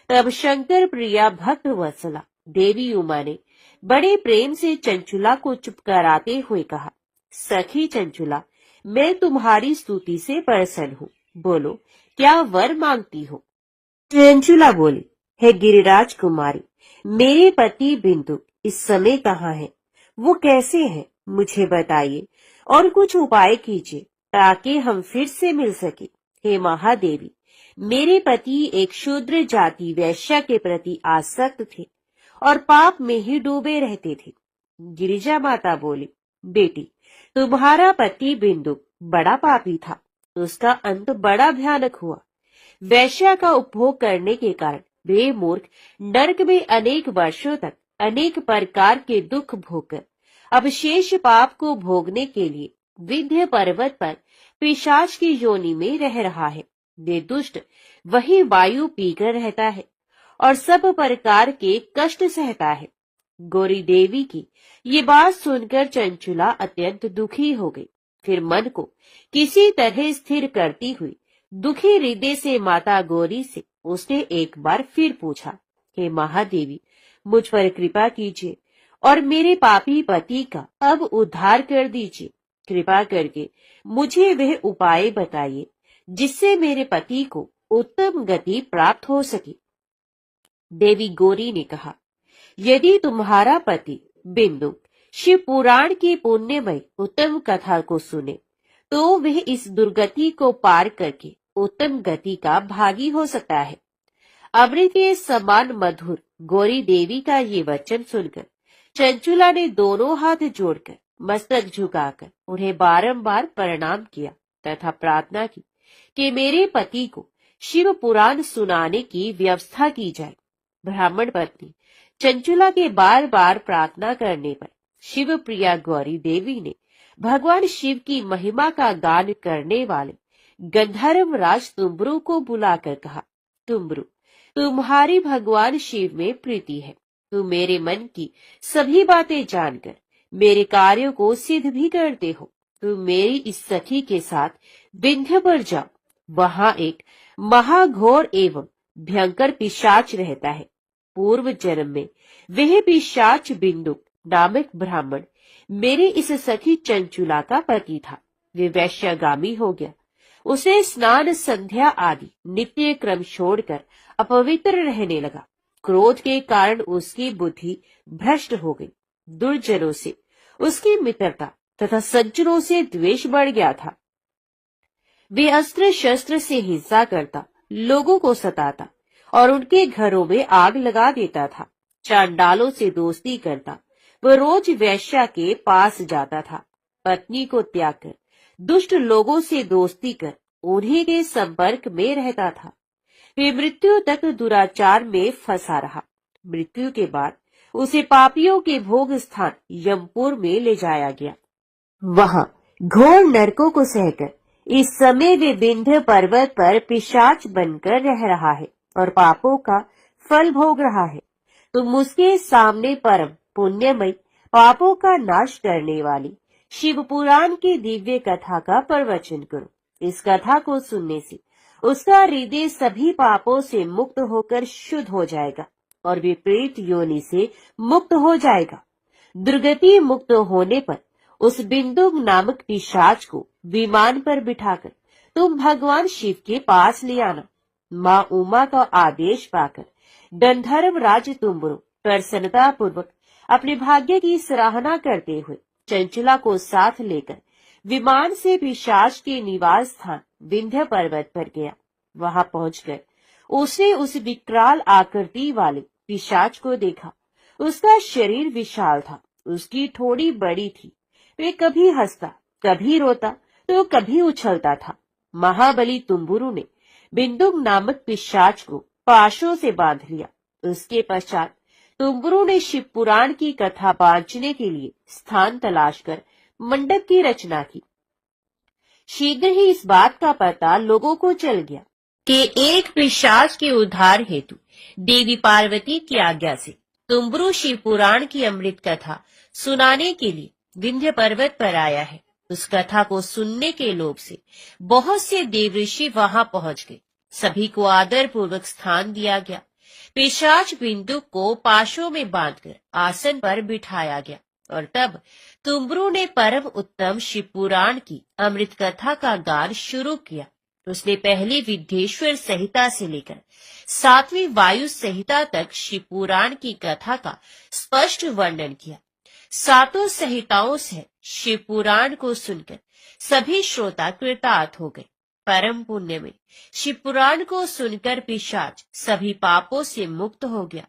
तब शंकर प्रिया भक्त वत्सला देवी उमा ने बड़े प्रेम से चंचुला को चुप कराते हुए कहा, सखी चंचुला, मैं तुम्हारी स्तुति से प्रसन्न हूँ। बोलो, क्या वर मांगती हो? चंचुला बोली, हे गिरिराज कुमारी, मेरे पति बिंदु इस समय कहाँ है? वो कैसे हैं? मुझे बताइए और कुछ उपाय कीजिए ताकि हम फिर से मिल सके। हे महादेवी, मेरे पति एक शूद्र जाति वैश्या के प्रति आसक्त थे और पाप में ही डूबे रहते थे। गिरिजा माता बोली, बेटी, तुम्हारा पति बिंदु बड़ा पापी था। उसका अंत बड़ा भयानक हुआ। वैश्या का उपभोग करने के कारण वे मूर्ख नरक में अनेक वर्षों तक अनेक प्रकार के दुख भोगकर अब शेष पाप को भोगने के लिए विंध्य पर्वत पर पिशाच की योनि में रह रहा है। वे दुष्ट वही वायु पीकर रहता है और सब प्रकार के कष्ट सहता है। गौरी देवी की ये बात सुनकर चंचुला अत्यंत दुखी हो गई। फिर मन को किसी तरह स्थिर करती हुई दुखी हृदय से माता गौरी से उसने एक बार फिर पूछा, हे महादेवी, मुझ पर कृपा कीजिए और मेरे पापी पति का अब उद्धार कर दीजिए। कृपा करके मुझे वह उपाय बताइए जिससे मेरे पति को उत्तम गति प्राप्त हो सके। देवी गौरी ने कहा, यदि तुम्हारा पति बिंदु शिव पुराण की पुण्यमय उत्तम कथा को सुने तो वह इस दुर्गति को पार करके उत्तम गति का भागी हो सकता है। अमृत के समान मधुर गौरी देवी का ये वचन सुनकर चंचुला ने दोनों हाथ जोड़कर मस्तक झुकाकर उन्हें बारंबार प्रणाम किया तथा प्रार्थना की कि मेरे पति को शिव पुराण सुनाने की व्यवस्था की जाए। ब्राह्मण पत्नी चंचुला के बार बार प्रार्थना करने पर शिव प्रिया गौरी देवी ने भगवान शिव की महिमा का गान करने वाले गंधर्व राज तुम्बरू को बुलाकर कहा, तुम्बरू, तुम्हारी भगवान शिव में प्रीति है। तुम मेरे मन की सभी बातें जानकर मेरे कार्यों को सिद्ध भी करते हो। तुम मेरी इस सखी के साथ विंध्य पर जाओ। वहां एक महाघोर एवं भयंकर पिशाच रहता है। पूर्व जन्म में वह पिशाच बिंदुक नामक ब्राह्मण मेरे इस सखी चंचुला का पति था। वे वैश्यगामी हो गया। उसे स्नान संध्या आदि नित्य क्रम छोड़कर अपवित्र रहने लगा। क्रोध के कारण उसकी बुद्धि भ्रष्ट हो गई। दुर्जनों से उसकी मित्रता तथा सज्जनों से द्वेष बढ़ गया था। वे अस्त्र शस्त्र से हिंसा करता, लोगों को सताता और उनके घरों में आग लगा देता था। चांडालों से दोस्ती करता, वह रोज वैश्या के पास जाता था। पत्नी को त्याग कर दुष्ट लोगों से दोस्ती कर उन्हीं के संपर्क में रहता था। वे मृत्यु तक दुराचार में फंसा रहा। मृत्यु के बाद उसे पापियों के भोग स्थान यमपुर में ले जाया गया। वहां घोर नरकों को सहकर इस समय वे विंध्य पर्वत पर पिशाच बनकर रह रहा है और पापों का फल भोग रहा है। तुम उसके सामने परम पुण्यमय पापों का नाश करने वाली शिव पुराण की दिव्य कथा का प्रवचन करो। इस कथा को सुनने से उसका हृदय सभी पापों से मुक्त होकर शुद्ध हो जाएगा और विपरीत योनि से मुक्त हो जाएगा। दुर्गति मुक्त होने पर उस बिंदु नामक पिशाच को विमान पर बिठाकर तुम भगवान शिव के पास ले आना। माँ उमा का आदेश पाकर गंधर्व राज तुम्बरू प्रसन्नता पूर्वक अपने भाग्य की सराहना करते हुए चंचुला को साथ लेकर विमान से पिशाच के निवास स्थान विंध्य पर्वत पर गया। वहां पहुंचकर उसने उस विकराल आकृति वाले पिशाच को देखा। उसका शरीर विशाल था, उसकी ठोड़ी बड़ी थी। वे कभी हंसता, कभी रोता तो कभी उछलता था। महाबली तुम्बुरु ने बिंदुक नामक पिशाच को पाशों से बांध लिया। उसके पश्चात तुम्बुरु ने शिव पुराण की कथा बांचने के लिए स्थान तलाश कर मंडप की रचना की। शीघ्र ही इस बात का पता लोगों को चल गया कि एक पिशाच के उद्धार हेतु देवी पार्वती की आज्ञा से तुम्बुरु शिव पुराण की अमृत कथा सुनाने के लिए विंध्य पर्वत पर आया है। उस कथा को सुनने के लोभ से बहुत से देवऋषि वहां पहुंच गए। सभी को आदर पूर्वक स्थान दिया गया। पिशाच बिंदु को पाशों में बांधकर आसन पर बिठाया गया और तब तुम्बुरु ने परम उत्तम शिव पुराण की अमृत कथा का गान शुरू किया। उसने पहली विद्येश्वर संहिता से लेकर 7वीं वायु संहिता तक शिव पुराण की कथा का स्पष्ट वर्णन किया। 7 संहिताओं से शिव पुराण को सुनकर सभी श्रोता कृतार्थ हो गए। परम पुण्य में शिव पुराण को सुनकर पिशाच सभी पापों से मुक्त हो गया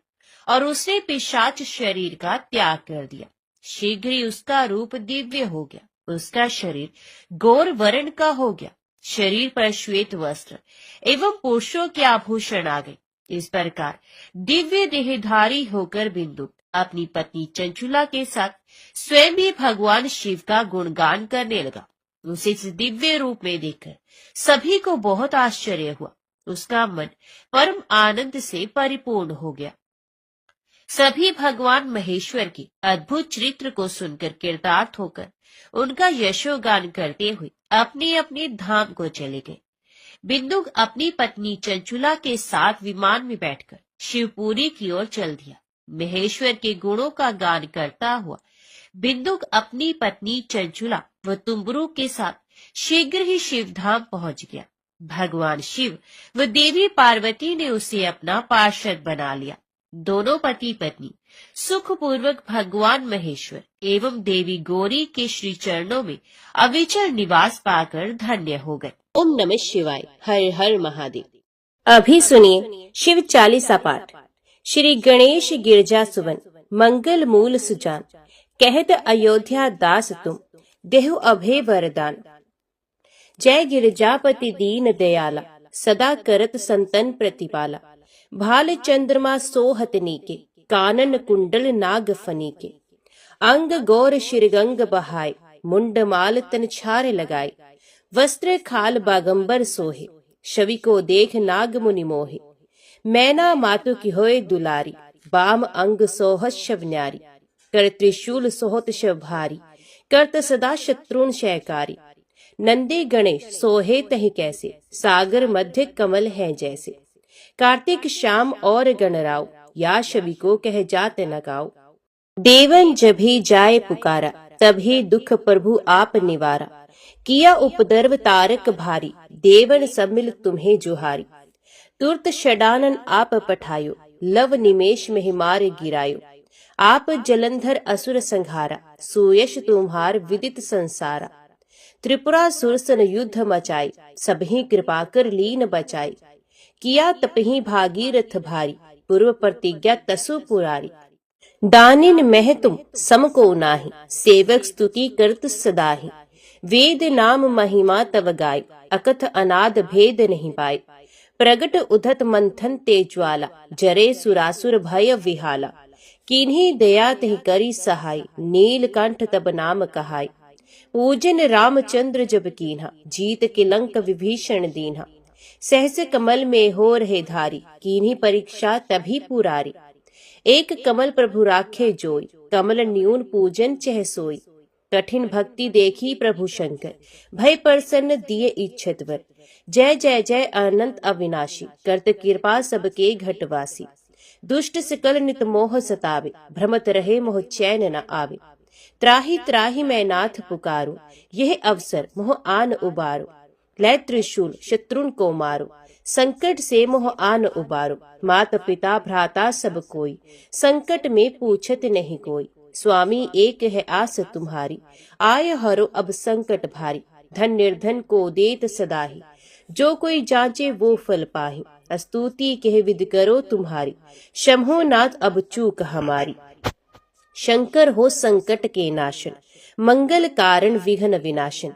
और उसने पिशाच शरीर का त्याग कर दिया। शीघ्र ही उसका रूप दिव्य हो गया। उसका शरीर गौर वर्ण का हो गया। शरीर पर श्वेत वस्त्र एवं पुरुषों के आभूषण आ गए। इस प्रकार दिव्य देहधारी होकर बिंदु अपनी पत्नी चंचुला के साथ स्वयं भी भगवान शिव का गुणगान करने लगा। उसे इस दिव्य रूप में देखकर सभी को बहुत आश्चर्य हुआ। उसका मन परम आनंद से परिपूर्ण हो गया। सभी भगवान महेश्वर के अद्भुत चरित्र को सुनकर कृतार्थ होकर उनका यशोगान करते हुए अपने अपने धाम को चले गए। बिंदुक अपनी पत्नी चंचुला के साथ विमान में बैठकर शिवपुरी की ओर चल दिया। महेश्वर के गुणों का गान करता हुआ बिंदुक अपनी पत्नी चंचुला व तुम्बरू के साथ शीघ्र ही शिवधाम पहुंच गया। भगवान शिव व देवी पार्वती ने उसे अपना पार्षद बना लिया। दोनों पति पत्नी सुखपूर्वक भगवान महेश्वर एवं देवी गौरी के श्री चरणों में अविचल निवास पाकर धन्य हो गए। ओम नमः शिवाय। हर हर महादेव। अभी सुनिए शिव चालीसा पाठ। श्री गणेश गिरजा सुवन मंगल मूल सुजान, कहत अयोध्या दास तुम देहु अभय वरदान। जय गिरजापति दीन दयाला, सदा करत संतन प्रतिपाला। भाल चंद्रमा सोहत नीके, कानन कुंडल नाग फनीके। अंग गौर शिरगंग बहाय, मुंड माल तन छार लगाए। वस्त्र खाल बागंबर सोहे, छवि को देख नाग मुनि मोहे। मैना मातु की होए दुलारी, बाम अंग सोहत शव न्यारी। कर त्रिशूल सोहत शव भारी, करत सदा शत्रुन शयकारी। नंदी गणेश सोहे तहि कैसे, सागर मध्य कमल है जैसे। कार्तिक श्याम और गणराव, या छवि को कह जात न गाओ। देवन जभी जाए पुकारा, तभी दुख प्रभु आप निवारा। किया उपद्रव तारक भारी, देवन सब मिल तुम्हें जुहारी। तुरत षडानन आप पठायो, लव निमेष में मार गिरायो। आप जलंधर असुर संहारा, सुयश तुम्हार विदित संसारा। त्रिपुरा सुरसन युद्ध मचाई, सबही कृपा कर लीन बचाई। किया तपही भागीरथ भारी, पूर्व प्रतिज्ञा तसु पुरारी। दानिन मह तुम सम को नाही, सेवक स्तुति करत सदाहि। वेद नाम महिमा तव गाय, अकथ अनाद भेद नहीं पाए। प्रगट उधत मंथन तेज्वाला, जरे सुरासुर भय विहाला। किन्हीं दया तहि करी सहाय, नीलकंठ तब नाम कहाय। पूजन रामचंद्र जब कीन्हा, जीत के लंक विभीषण दीन्हा। सहस कमल में हो रहे धारी, कीन्ही परीक्षा तभी पुरारी। एक कमल प्रभु राखे जोई, कमल न्यून पूजन चह सोई। कठिन भक्ति देखी प्रभु शंकर, भय प्रसन्न दिए इच्छत वर। जय जय जय अनंत अविनाशी, करत कृपा सबके घटवासी। दुष्ट सकल नित मोह सतावे, भ्रमत रहे मोह चैन न आवे। त्राही त्राही मैं नाथ पुकारो, यह अवसर मोह आन उबारो। लै त्रिशूल शत्रुन को मारो, संकट से मोह आन उबारो। माता पिता भ्राता सब कोई, संकट में पूछत नहीं कोई। स्वामी एक है आस तुम्हारी, आय हरो अब संकट भारी। धन निर्धन को देत सदाही, जो कोई जांचे वो फल पाही। स्तुति कह विद करो तुम्हारी, शम्हो नाथ अब चूक हमारी। शंकर हो संकट के नाशन, मंगल कारण विघ्न विनाशन।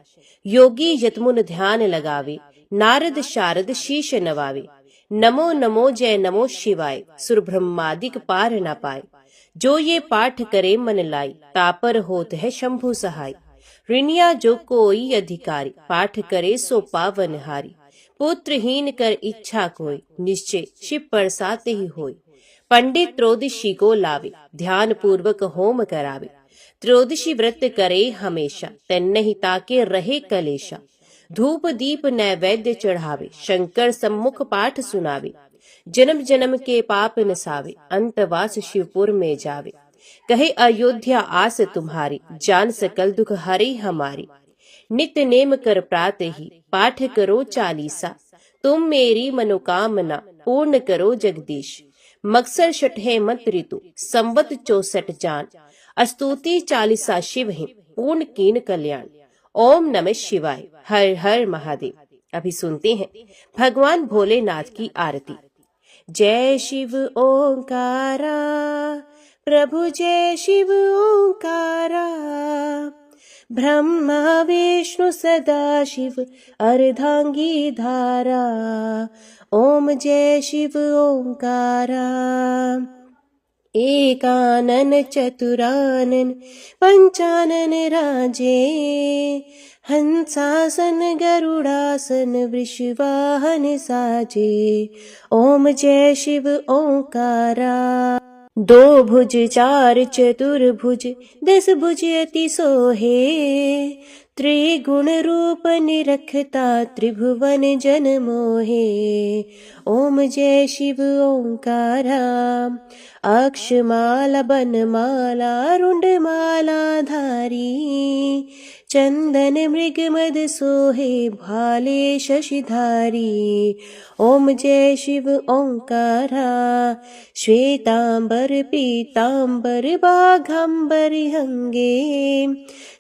योगी यतमुन ध्यान लगावे, नारद शारद शीश नवावे। नमो नमो जय नमो शिवाय, सुर ब्रह्मादिक पार न पाए। जो ये पाठ करे मन लाई, तापर होत है शंभु सहाय। ऋणिया जो कोई अधिकारी, पाठ करे सो पावनहारी। पुत्रहीन कर इच्छा कोई, निश्चय शिव प्रसाद ही होय। पंडित त्रयोदशी को लावे, ध्यान पूर्वक होम करावे। त्रयोदशी व्रत करे हमेशा, तन्नहि ताके रहे कलेशा। धूप दीप नैवेद्य चढ़ावे, शंकर सम्मुख पाठ सुनावे। जन्म जन्म के पाप नसावे, अंतवास शिवपुर में जावे। कहे अयोध्या आस तुम्हारी, जान सकल दुख हरे हमारी। नित्य नेम कर प्रातः ही, पाठ करो चालीसा। तुम मेरी मनोकामना पूर्ण करो जगदीश। मकसर छठे मत ऋतु, संवत 64 जान। स्तुति चालीसा शिव है, पूर्ण कीन कल्याण। ओम नमः शिवाय। हर हर महादेव। अभी सुनते हैं भगवान भोलेनाथ की आरती। जय शिव ओंकारा, प्रभु जय शिव ओंकारा। ब्रह्मा विष्णु सदा शिव, अर्धांगी धारा। ओम जय शिव ओंकारा। एकानन चतुरानन पंचानन राजे, हंसासन गरुड़ासन वृषवाहन साजे। ओम जय शिव ओंकारा। दो भुज चार चतुर्भुज 10 भुज अति सोहे, त्रिगुण रूप निरखता त्रिभुवन जन मोहे। ओम जय शिव ओंकारा। अक्षमाला बनमाला रुंडमाला धारी, चंदन मृग मद सोहे भाले शशिधारी। ओम जय शिव ओंकारा। श्वेतांबर पीतांबर बाघांबर हंगे,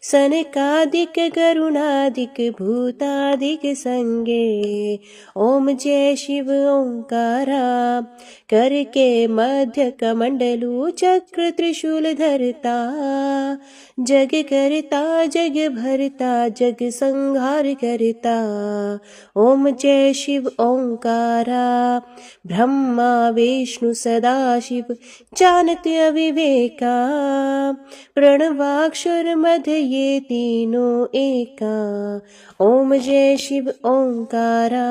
सनकादिक गरुणादिक भूतादिक संगे। ओम जय शिव ओंकारा। कर के मध्य कमंडलू चक्र त्रिशूल धरता, जग करता जग भरता जग संहार करता। ओम जय शिव ओंकारा। ब्रह्मा विष्णु सदाशिव जानत अविवेका, प्रणवाक्षर मध्य ये तीनों एका। ओम जय शिव ओंकारा।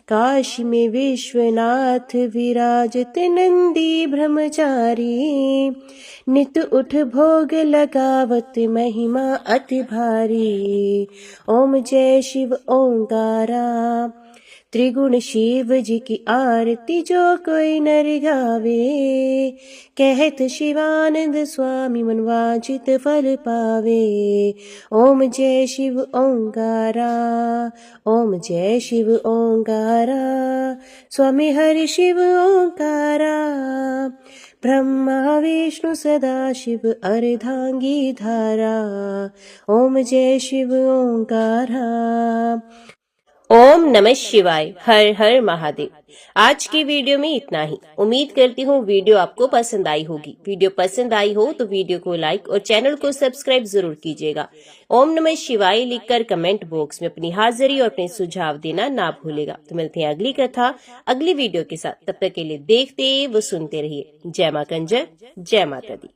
काशी में विश्वनाथ विराजत नंदी ब्रह्मचारी, नित उठ भोग लगावत महिमा अति भारी। ओम जय शिव ओंकारा। त्रिगुण शिव जी की आरती जो कोई नर गावे, कहत शिवानंद स्वामी मनवांचित फल पावे। ओम जय शिव ओंकारा। ओम जय शिव ओंकारा। स्वामी हरि शिव ओंकारा। ब्रह्मा विष्णु सदाशिव अर्धांगी धारा। ओम जय शिव ओंकारा। ओम नमः शिवाय। हर हर महादेव। आज की वीडियो में इतना ही। उम्मीद करती हूँ वीडियो आपको पसंद आई होगी। वीडियो पसंद आई हो तो वीडियो को लाइक और चैनल को सब्सक्राइब जरूर कीजिएगा। ओम नमः शिवाय लिखकर कमेंट बॉक्स में अपनी हाजिरी और अपने सुझाव देना ना भूलेगा। तो मिलते हैं अगली कथा अगली वीडियो के साथ। तब तक के लिए देखते व सुनते रहिए। जय मां कंजर, जय माता दी।